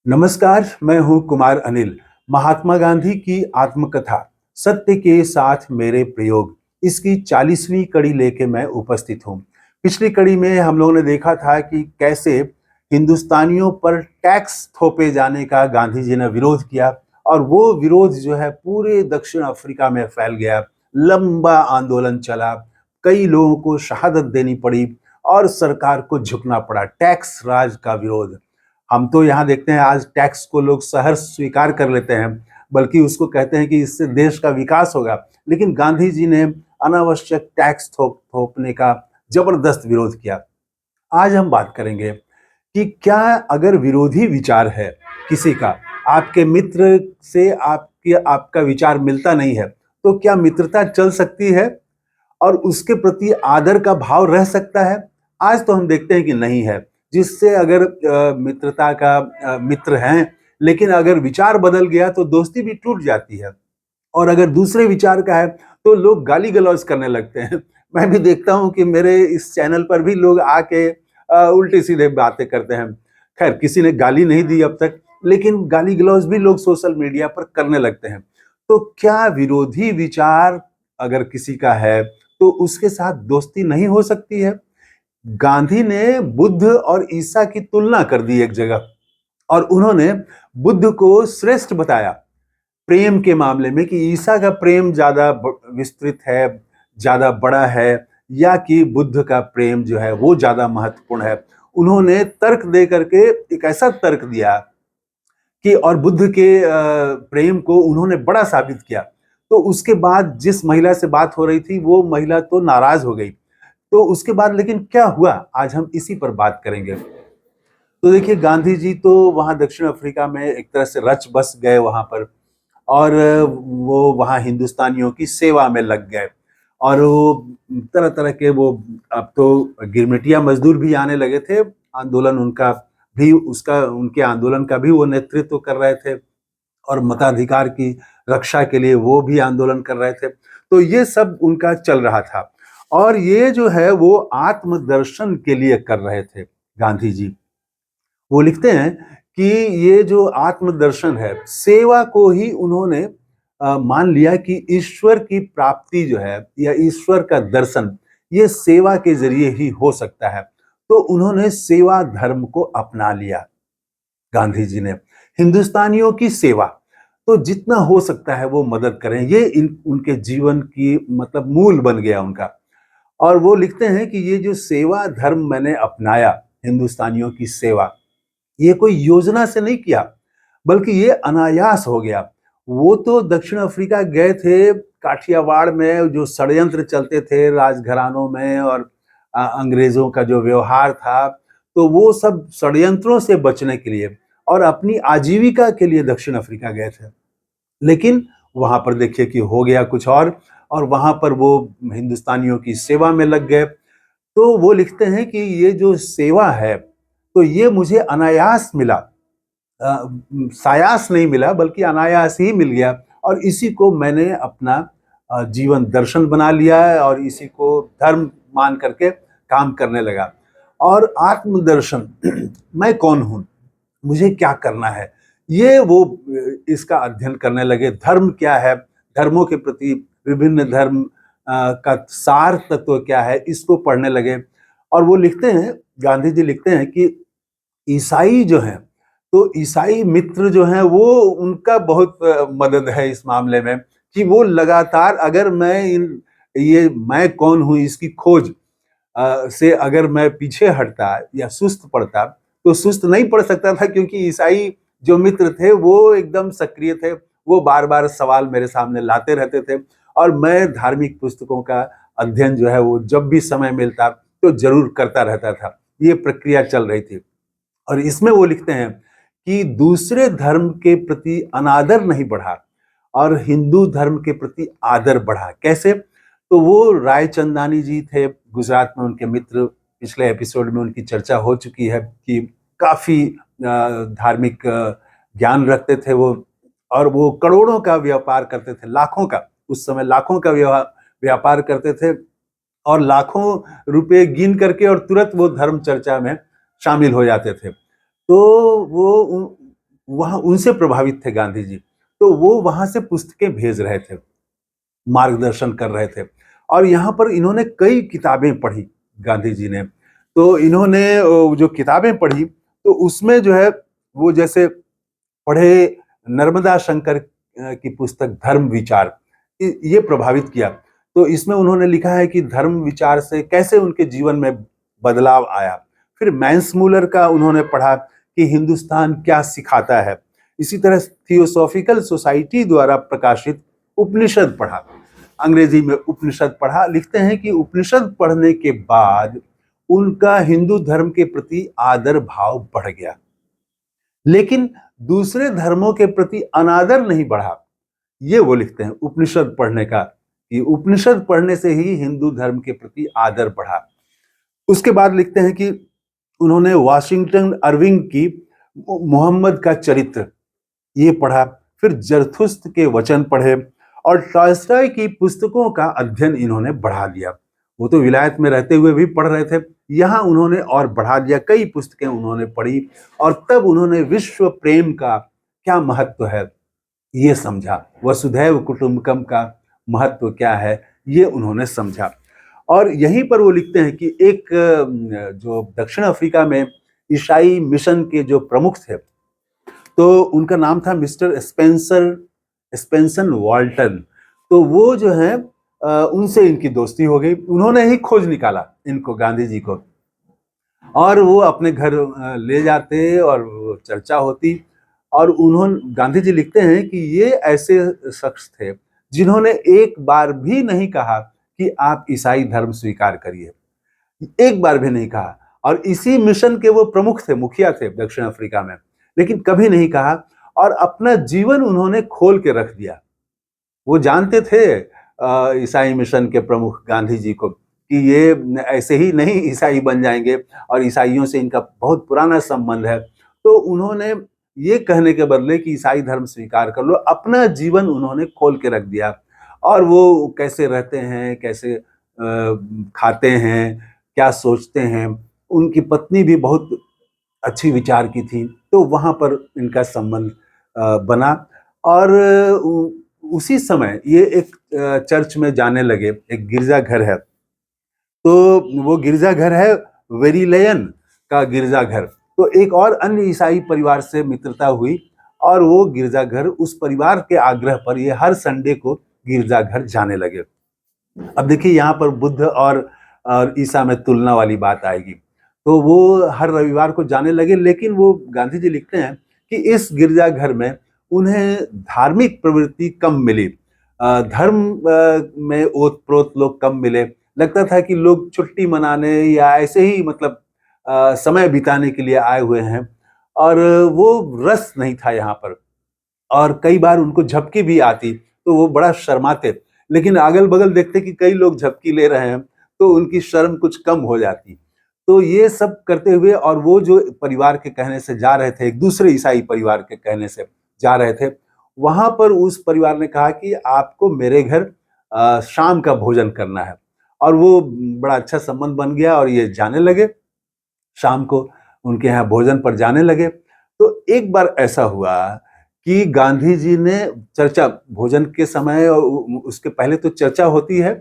नमस्कार, मैं हूं कुमार अनिल। महात्मा गांधी की आत्मकथा सत्य के साथ मेरे प्रयोग, इसकी 40वीं कड़ी लेके मैं उपस्थित हूं। पिछली कड़ी में हम लोगों ने देखा था कि कैसे हिंदुस्तानियों पर टैक्स थोपे जाने का गांधी जी ने विरोध किया और वो विरोध जो है पूरे दक्षिण अफ्रीका में फैल गया। लंबा आंदोलन चला, कई लोगों को शहादत देनी पड़ी और सरकार को झुकना पड़ा। टैक्स राज का विरोध। हम तो यहाँ देखते हैं आज टैक्स को लोग सहर्ष स्वीकार कर लेते हैं, बल्कि उसको कहते हैं कि इससे देश का विकास होगा। लेकिन गांधी जी ने अनावश्यक टैक्स थोपने का जबरदस्त विरोध किया। आज हम बात करेंगे कि क्या अगर विरोधी विचार है किसी का, आपके मित्र से आपका विचार मिलता नहीं है, तो क्या मित्रता चल सकती है और उसके प्रति आदर का भाव रह सकता है? आज तो हम देखते हैं कि नहीं है। जिससे अगर मित्रता का मित्र हैं, लेकिन अगर विचार बदल गया तो दोस्ती भी टूट जाती है। और अगर दूसरे विचार का है तो लोग गाली गलौज करने लगते हैं। मैं भी देखता हूं कि मेरे इस चैनल पर भी लोग आके उल्टे सीधे बातें करते हैं। खैर, किसी ने गाली नहीं दी अब तक, लेकिन गाली गलौज भी लोग सोशल मीडिया पर करने लगते हैं। तो क्या विरोधी विचार अगर किसी का है तो उसके साथ दोस्ती नहीं हो सकती है? गांधी ने बुद्ध और ईसा की तुलना कर दी एक जगह, और उन्होंने बुद्ध को श्रेष्ठ बताया प्रेम के मामले में कि ईसा का प्रेम ज्यादा विस्तृत है, ज्यादा बड़ा है, या कि बुद्ध का प्रेम जो है वो ज्यादा महत्वपूर्ण है। उन्होंने तर्क दे करके एक ऐसा तर्क दिया कि और बुद्ध के प्रेम को उन्होंने बड़ा साबित किया। तो उसके बाद जिस महिला से बात हो रही थी वो महिला तो नाराज हो गई। तो उसके बाद लेकिन क्या हुआ, आज हम इसी पर बात करेंगे। तो देखिए, गांधी जी तो वहां दक्षिण अफ्रीका में एक तरह से रच बस गए वहां पर, और वो वहां हिंदुस्तानियों की सेवा में लग गए। और वो तरह तरह के वो, अब तो गिरमिटिया मजदूर भी आने लगे थे। आंदोलन उनका भी, उसका उनके आंदोलन का भी वो नेतृत्व कर रहे थे, और मताधिकार की रक्षा के लिए वो भी आंदोलन कर रहे थे। तो ये सब उनका चल रहा था, और ये जो है वो आत्मदर्शन के लिए कर रहे थे गांधी जी। वो लिखते हैं कि ये जो आत्मदर्शन है, सेवा को ही उन्होंने मान लिया कि ईश्वर की प्राप्ति जो है या ईश्वर का दर्शन, ये सेवा के जरिए ही हो सकता है। तो उन्होंने सेवा धर्म को अपना लिया गांधी जी ने। हिंदुस्तानियों की सेवा, तो जितना हो सकता है वो मदद करें, ये उनके जीवन की मतलब मूल बन गया उनका। और वो लिखते हैं कि ये जो सेवा धर्म मैंने अपनाया, हिंदुस्तानियों की सेवा, ये कोई योजना से नहीं किया, बल्कि ये अनायास हो गया। वो तो दक्षिण अफ्रीका गए थे, काठियावाड़ में जो षड्यंत्र चलते थे राजघरानों में, और अंग्रेजों का जो व्यवहार था, तो वो सब षड्यंत्रों से बचने के लिए और अपनी आजीविका के लिए दक्षिण अफ्रीका गए थे। लेकिन वहां पर देखिए कि हो गया कुछ और वहां पर वो हिंदुस्तानियों की सेवा में लग गए। तो वो लिखते हैं कि ये जो सेवा है, तो ये मुझे अनायास मिला, सायास नहीं मिला, बल्कि अनायास ही मिल गया। और इसी को मैंने अपना जीवन दर्शन बना लिया है, और इसी को धर्म मान करके काम करने लगा। और आत्मदर्शन मैं कौन हूं, मुझे क्या करना है, ये वो इसका अध्ययन करने लगे। धर्म क्या है, धर्मों के प्रति विभिन्न धर्म का सार तत्व क्या है, इसको पढ़ने लगे। और वो लिखते हैं, गांधी जी लिखते हैं कि ईसाई जो हैं, तो ईसाई मित्र जो हैं वो, उनका बहुत मदद है इस मामले में, कि वो लगातार, अगर मैं ये मैं कौन हूं इसकी खोज से अगर मैं पीछे हटता या सुस्त पड़ता, तो सुस्त नहीं पड़ सकता था, क्योंकि ईसाई जो मित्र थे वो एकदम सक्रिय थे। वो बार बार सवाल मेरे सामने लाते रहते थे, और मैं धार्मिक पुस्तकों का अध्ययन जो है वो जब भी समय मिलता तो जरूर करता रहता था। ये प्रक्रिया चल रही थी। और इसमें वो लिखते हैं कि दूसरे धर्म के प्रति अनादर नहीं बढ़ा और हिंदू धर्म के प्रति आदर बढ़ा। कैसे? तो वो रायचंदानी जी थे गुजरात में, उनके मित्र, पिछले एपिसोड में उनकी चर्चा हो चुकी है कि काफी धार्मिक ज्ञान रखते थे वो, और वो करोड़ों का व्यापार करते थे, लाखों का, उस समय लाखों का व्यापार करते थे, और लाखों रुपए गिन करके और तुरंत वो धर्म चर्चा में शामिल हो जाते थे। तो वो वहां उनसे प्रभावित थे गांधी जी, तो वो वहां से पुस्तकें भेज रहे थे, मार्गदर्शन कर रहे थे। और यहाँ पर इन्होंने कई किताबें पढ़ी गांधी जी ने। तो इन्होंने जो किताबें पढ़ी, तो उसमें जो है वो जैसे पढ़े नर्मदा शंकर की पुस्तक धर्म विचार, ये प्रभावित किया। तो इसमें उन्होंने लिखा है कि धर्म विचार से कैसे उनके जीवन में बदलाव आया। फिर मैंसमूलर का उन्होंने पढ़ा कि हिंदुस्तान क्या सिखाता है। इसी तरह थियोसॉफिकल सोसाइटी द्वारा प्रकाशित उपनिषद पढ़ा, अंग्रेजी में उपनिषद पढ़ा। लिखते हैं कि उपनिषद पढ़ने के बाद उनका हिंदू धर्म के प्रति आदर भाव बढ़ गया, लेकिन दूसरे धर्मों के प्रति अनादर नहीं बढ़ा। ये वो लिखते हैं उपनिषद पढ़ने का, कि उपनिषद पढ़ने से ही हिंदू धर्म के प्रति आदर बढ़ा। उसके बाद लिखते हैं कि उन्होंने वाशिंगटन अर्विंग की मोहम्मद का चरित्र ये पढ़ा, फिर जरथुस्त के वचन पढ़े और टॉल्स्टॉय की पुस्तकों का अध्ययन इन्होंने बढ़ा दिया। वो तो विलायत में रहते हुए भी पढ़ रहे थे, यहाँ उन्होंने और बढ़ा दिया, कई पुस्तकें उन्होंने पढ़ी और तब उन्होंने विश्व प्रेम का क्या महत्व है ये समझा, वसुधैव कुटुंबकम का महत्व क्या है ये उन्होंने समझा। और यहीं पर वो लिखते हैं कि एक जो दक्षिण अफ्रीका में ईसाई मिशन के जो प्रमुख थे, तो उनका नाम था मिस्टर स्पेंसन वाल्टन। तो वो जो है उनसे इनकी दोस्ती हो गई, उन्होंने ही खोज निकाला इनको, गांधी जी को, और वो अपने घर ले जाते और चर्चा होती। और उन्होंने, गांधी जी लिखते हैं कि ये ऐसे शख्स थे जिन्होंने एक बार भी नहीं कहा कि आप ईसाई धर्म स्वीकार करिए, एक बार भी नहीं कहा। और इसी मिशन के वो प्रमुख थे, मुखिया थे दक्षिण अफ्रीका में, लेकिन कभी नहीं कहा। और अपना जीवन उन्होंने खोल के रख दिया। वो जानते थे ईसाई मिशन के प्रमुख गांधी जी को कि ये ऐसे ही नहीं ईसाई बन जाएंगे और ईसाइयों से इनका बहुत पुराना संबंध है। तो उन्होंने ये कहने के बदले कि ईसाई धर्म स्वीकार कर लो, अपना जीवन उन्होंने खोल के रख दिया। और वो कैसे रहते हैं, कैसे खाते हैं, क्या सोचते हैं, उनकी पत्नी भी बहुत अच्छी विचार की थी, तो वहां पर इनका संबंध बना। और उसी समय ये एक चर्च में जाने लगे, एक गिरजाघर है, तो वो गिरजाघर है वेरिलेयन का गिरजाघर। तो एक और अन्य ईसाई परिवार से मित्रता हुई और वो गिरजाघर, उस परिवार के आग्रह पर ये हर संडे को गिरजाघर जाने लगे। अब देखिए यहाँ पर बुद्ध और ईसा में तुलना वाली बात आएगी। तो वो हर रविवार को जाने लगे, लेकिन वो गांधी जी लिखते हैं कि इस गिरजाघर में उन्हें धार्मिक प्रवृत्ति कम मिली, धर्म में ओत प्रोत लोग कम मिले। लगता था कि लोग छुट्टी मनाने या ऐसे ही मतलब समय बिताने के लिए आए हुए हैं, और वो रस नहीं था यहाँ पर। और कई बार उनको झपकी भी आती तो वो बड़ा शर्माते, लेकिन अगल बगल देखते कि कई लोग झपकी ले रहे हैं तो उनकी शर्म कुछ कम हो जाती। तो ये सब करते हुए, और वो जो परिवार के कहने से जा रहे थे, एक दूसरे ईसाई परिवार के कहने से जा रहे थे, वहां पर उस परिवार ने कहा कि आपको मेरे घर शाम का भोजन करना है। और वो बड़ा अच्छा संबंध बन गया और ये जाने लगे, शाम को उनके यहाँ भोजन पर जाने लगे। तो एक बार ऐसा हुआ कि गांधी जी ने चर्चा, भोजन के समय और उसके पहले तो चर्चा होती है,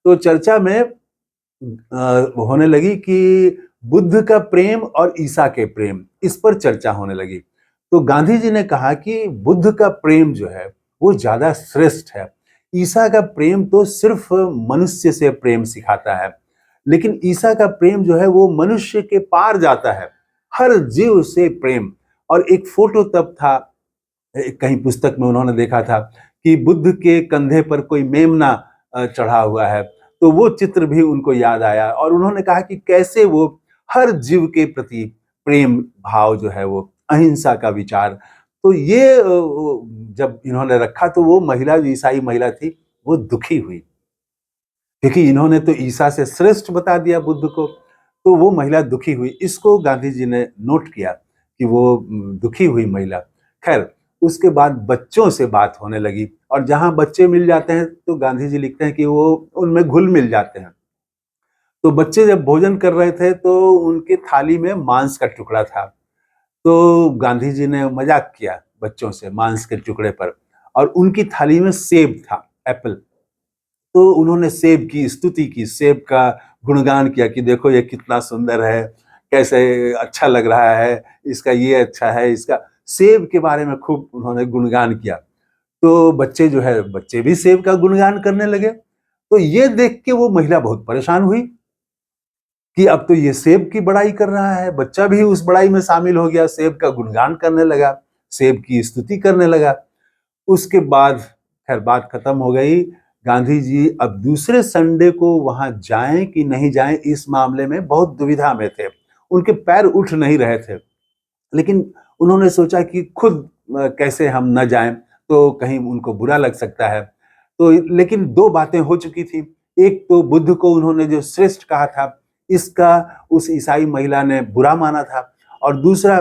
तो चर्चा में होने लगी कि बुद्ध का प्रेम और ईसा के प्रेम, इस पर चर्चा होने लगी। तो गांधी जी ने कहा कि बुद्ध का प्रेम जो है वो ज्यादा श्रेष्ठ है, ईसा का प्रेम तो सिर्फ मनुष्य से प्रेम सिखाता है, लेकिन ईसा का प्रेम जो है वो मनुष्य के पार जाता है, हर जीव से प्रेम। और एक फोटो तब था, कहीं पुस्तक में उन्होंने देखा था कि बुद्ध के कंधे पर कोई मेमना चढ़ा हुआ है, तो वो चित्र भी उनको याद आया और उन्होंने कहा कि कैसे वो हर जीव के प्रति प्रेम भाव जो है, वो अहिंसा का विचार। तो ये जब इन्होंने रखा तो वो महिला, जो ईसाई महिला थी, वो दुखी हुई, क्योंकि इन्होंने तो ईसा से श्रेष्ठ बता दिया बुद्ध को। तो वो महिला दुखी हुई, इसको गांधी जी ने नोट किया कि वो दुखी हुई महिला। खैर, उसके बाद बच्चों से बात होने लगी, और जहां बच्चे मिल जाते हैं तो गांधी जी लिखते हैं कि वो उनमें घुल मिल जाते हैं। तो बच्चे जब भोजन कर रहे थे तो उनके थाली में मांस का टुकड़ा था, तो गांधी जी ने मजाक किया बच्चों से मांस के टुकड़े पर, और उनकी थाली में सेब था, एप्पल। तो उन्होंने सेब की स्तुति की, सेब का गुणगान किया कि देखो ये कितना सुंदर है, कैसे अच्छा लग रहा है, इसका ये अच्छा है, इसका सेब के बारे में खूब उन्होंने गुणगान किया। तो बच्चे जो है, बच्चे भी सेब का गुणगान करने लगे। तो ये देख के वो महिला बहुत परेशान हुई कि अब तो ये सेब की बड़ाई कर रहा है, बच्चा भी उस बड़ाई में शामिल हो गया, सेब का गुणगान करने लगा, सेब की स्तुति करने लगा। उसके बाद खैर बात खत्म हो गई। गांधी जी अब दूसरे संडे को वहां जाएं कि नहीं जाएं, इस मामले में बहुत दुविधा में थे। उनके पैर उठ नहीं रहे थे, लेकिन उन्होंने सोचा कि खुद कैसे हम न जाएं, तो कहीं उनको बुरा लग सकता है। तो लेकिन दो बातें हो चुकी थी। एक तो बुद्ध को उन्होंने जो श्रेष्ठ कहा था, इसका उस ईसाई महिला ने बुरा माना था, और दूसरा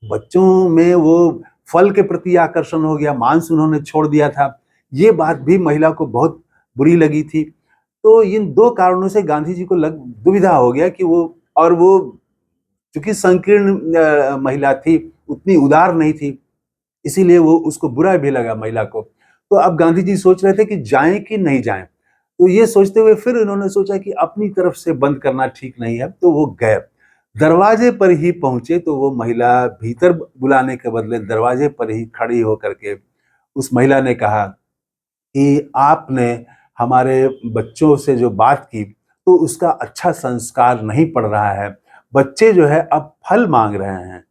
बच्चों में वो फल के प्रति आकर्षण हो गया, मांस उन्होंने छोड़ दिया था। ये बात भी महिला को बहुत बुरी लगी थी। तो इन दो कारणों से गांधी जी को लग दुविधा हो गया कि वो चूंकि संकीर्ण महिला थी, उतनी उदार नहीं थी, इसीलिए वो उसको बुरा भी लगा महिला को। तो अब गांधी जी सोच रहे थे कि जाएं कि नहीं जाएं। तो ये सोचते हुए फिर उन्होंने सोचा कि अपनी तरफ से बंद करना ठीक नहीं है, तो वो गए। दरवाजे पर ही पहुंचे तो वो महिला भीतर बुलाने के बदले दरवाजे पर ही खड़ी होकर के उस महिला ने कहा कि आपने हमारे बच्चों से जो बात की, तो उसका अच्छा संस्कार नहीं पड़ रहा है। बच्चे जो है अब फल मांग रहे हैं,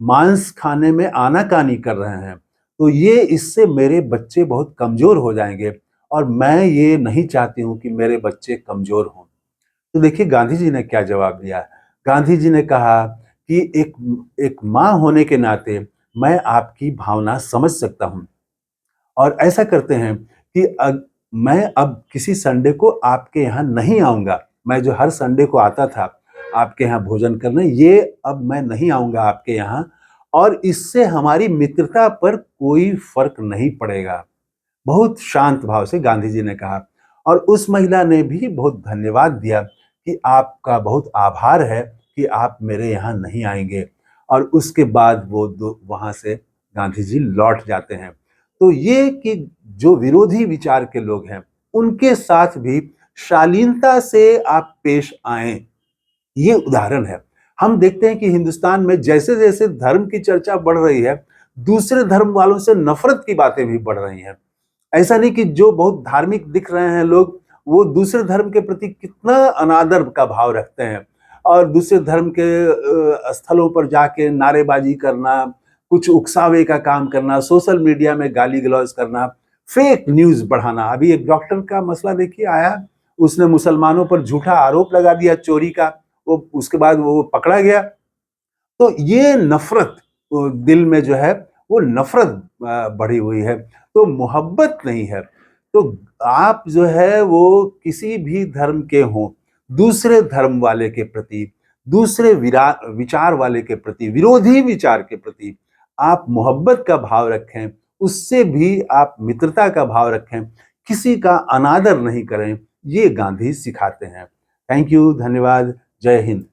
मांस खाने में आनाकानी कर रहे हैं, तो ये इससे मेरे बच्चे बहुत कमजोर हो जाएंगे, और मैं ये नहीं चाहती हूं कि मेरे बच्चे कमजोर हों। तो देखिए गांधी जी ने क्या जवाब दिया। गांधी जी ने कहा कि एक एक माँ होने के नाते मैं आपकी भावना समझ सकता हूं, और ऐसा करते हैं कि मैं अब किसी संडे को आपके यहाँ नहीं आऊंगा। मैं जो हर संडे को आता था आपके यहाँ भोजन करने, ये अब मैं नहीं आऊंगा आपके यहाँ, और इससे हमारी मित्रता पर कोई फर्क नहीं पड़ेगा। बहुत शांत भाव से गांधी जी ने कहा, और उस महिला ने भी बहुत धन्यवाद दिया कि आपका बहुत आभार है कि आप मेरे यहाँ नहीं आएंगे। और उसके बाद वो दो वहां से गांधी जी लौट जाते हैं। तो ये कि जो विरोधी विचार के लोग हैं, उनके साथ भी शालीनता से आप पेश आए, ये उदाहरण है। हम देखते हैं कि हिंदुस्तान में जैसे जैसे धर्म की चर्चा बढ़ रही है, दूसरे धर्म वालों से नफरत की बातें भी बढ़ रही हैं। ऐसा नहीं कि जो बहुत धार्मिक दिख रहे हैं लोग, वो दूसरे धर्म के प्रति कितना अनादर का भाव रखते हैं, और दूसरे धर्म के स्थलों पर जाके नारेबाजी करना, कुछ उकसावे का काम करना, सोशल मीडिया में गाली गलौज करना, फेक न्यूज बढ़ाना। अभी एक डॉक्टर का मसला देखिए आया, उसने मुसलमानों पर झूठा आरोप लगा दिया चोरी का, वो उसके बाद वो पकड़ा गया। तो ये नफरत दिल में जो है, वो नफरत बढ़ी हुई है, तो मोहब्बत नहीं है। तो आप जो है वो किसी भी धर्म के हों, दूसरे धर्म वाले के प्रति, दूसरे विचार वाले के प्रति, विरोधी विचार के प्रति आप मोहब्बत का भाव रखें, उससे भी आप मित्रता का भाव रखें, किसी का अनादर नहीं करें। ये गांधी सिखाते हैं। थैंक यू, धन्यवाद, जय हिंद।